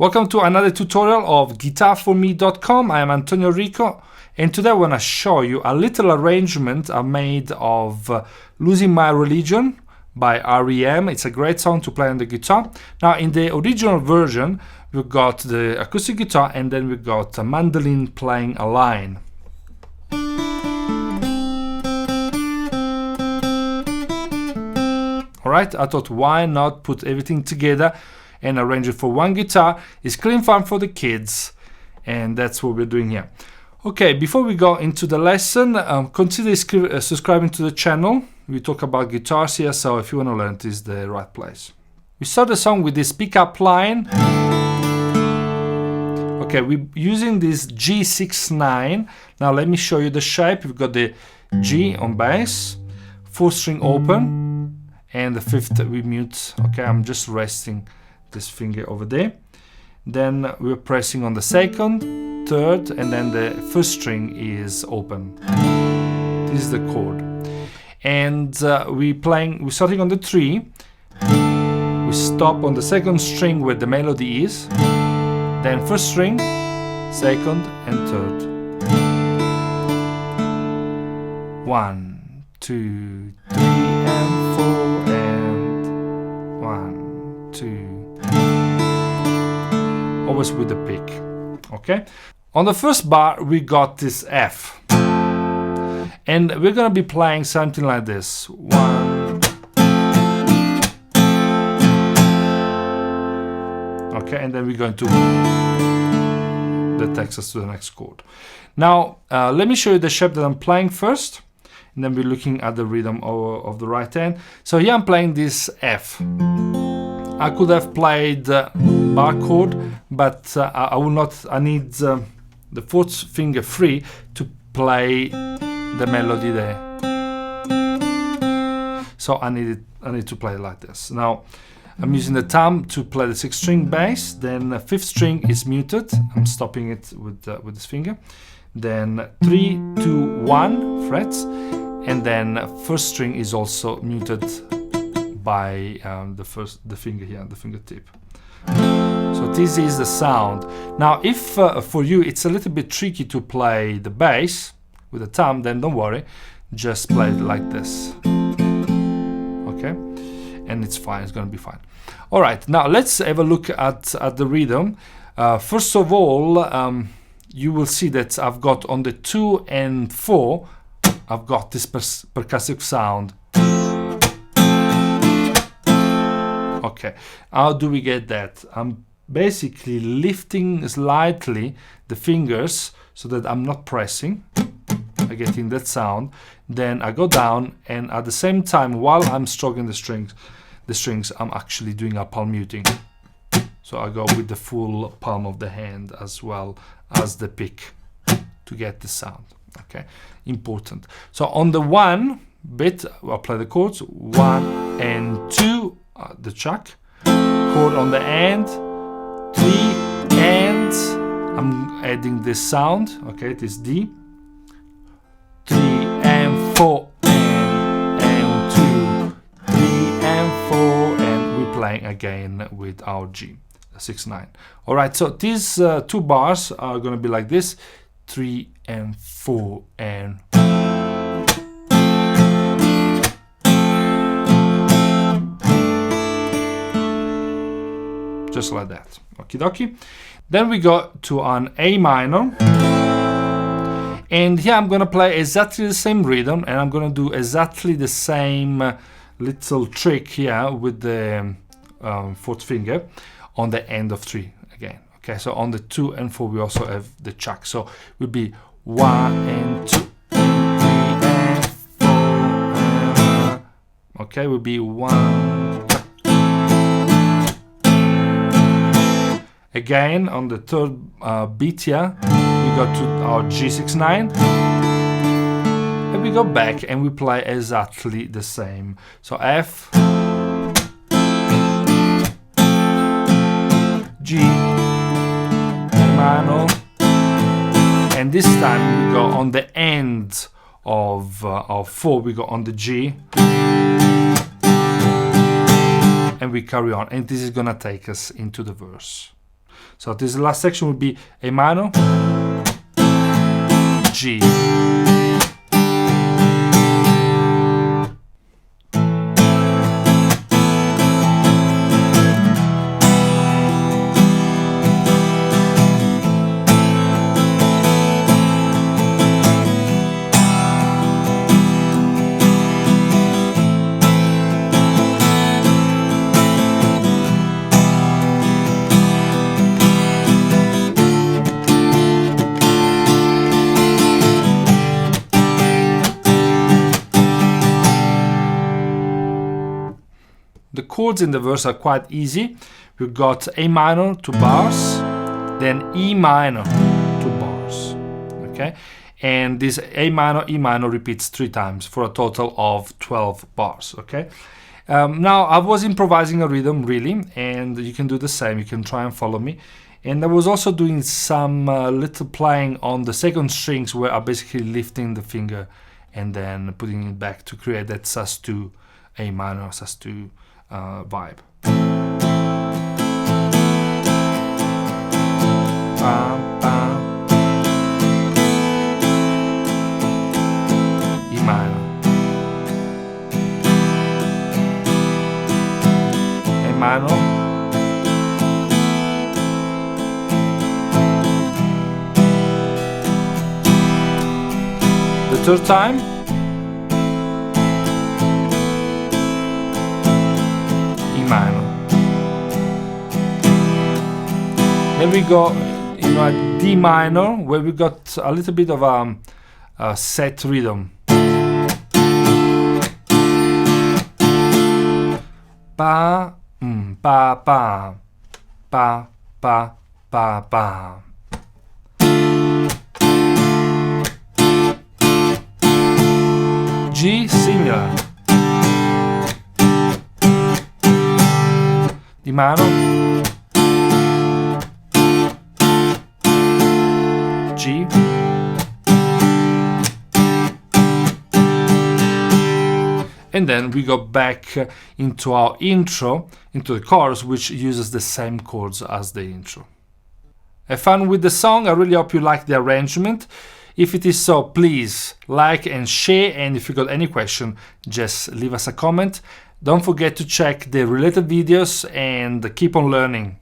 Welcome to another tutorial of guitarforme.com. I am Antonio Rico, and today I want to show you a little arrangement I made of Losing My Religion by REM. It's a great song to play on the guitar. Now, in the original version, we've got the acoustic guitar and then we've got a mandolin playing a line. Alright, I thought why not put everything together and arrange it for one guitar. It's clean fun for the kids, and that's what we're doing here. Okay, before we go into the lesson, consider subscribing to the channel. We talk about guitars here, so if you want to learn, this is the right place. We start the song with this pickup line. Okay, we're using this G6-9. Now let me show you the shape. We've got the G on bass, 4th string open, and the 5th we mute. Okay, I'm just resting this finger over there. Then we're pressing on the 2nd, 3rd, and then the 1st string is open. This is the chord. And we're starting on the 3. We stop on the 2nd string where the melody is. Then 1st string, 2nd, and 3rd. 1, 2, 3, and 4, and 1, 2. Always with the pick. Okay. On the first bar, we got this F, and we're gonna be playing something like this. 1. Okay, and then we're going to that takes us to the next chord. Now, let me show you the shape that I'm playing first, and then we're looking at the rhythm of the right hand. So here I'm playing this F. I could have played bar chord, but I will not. I need the 4th finger free to play the melody there. So I need to play it like this. Now I'm using the thumb to play the 6th string bass. Then the 5th string is muted. I'm stopping it with this finger. Then 3, 2, 1 frets, and then 1st string is also muted by the finger here, the fingertip. So this is the sound. Now, if for you it's a little bit tricky to play the bass with the thumb, then don't worry, just play it like this. Okay, and it's fine. It's gonna be fine. All right, now let's have a look at the rhythm. First of all, you will see that I've got on the 2 and 4, I've got this percussive sound. Okay, how do we get that? I'm basically lifting slightly the fingers so that I'm not pressing. I'm getting that sound. Then I go down, and at the same time, while I'm stroking the strings, I'm actually doing a palm muting. So I go with the full palm of the hand as well as the pick to get the sound. Okay, important. So on the 1 bit, I'll play the chords 1 and 2. The chuck chord on the end, 3, and I'm adding this sound. Okay, it is D, 3 and 4 and 2, 3 and 4, and we're playing again with our G, 6-9. All right, so these 2 bars are going to be like this: 3 and 4 and. Just like that. Okie dokie. Then we go to an A minor. And here I'm going to play exactly the same rhythm, and I'm going to do exactly the same little trick here with the 4th finger on the end of 3 again. Okay, so on the 2 and 4 we also have the chuck. So it will be 1 and 2 and 3 and 4. Okay, it will be 1. Again, on the 3rd beat here, we go to our G6-9, and we go back and we play exactly the same. So F, G, A minor, and this time we go on the end of 4, we go on the G, and we carry on, and this is gonna take us into the verse. So this last section will be A minor, G. The chords in the verse are quite easy. We've got A minor, 2 bars, then E minor, 2 bars, okay? And this A minor, E minor repeats 3 times for a total of 12 bars, okay? Now, I was improvising a rhythm, really, and you can do the same. You can try and follow me. And I was also doing some little playing on the second strings where I'm basically lifting the finger and then putting it back to create that sus2 A minor, sus2 vibe. E minor, A minor, the third time, minor. Then we go in a D minor where we got a little bit of a set rhythm. Pa, pa, pa, pa, pa, pa, pa. G similar. D minor, G, and then we go back into our intro, into the chorus, which uses the same chords as the intro. Have fun with the song. I really hope you like the arrangement. If it is so, please like and share, and if you got any question, just leave us a comment. Don't forget to check the related videos and keep on learning.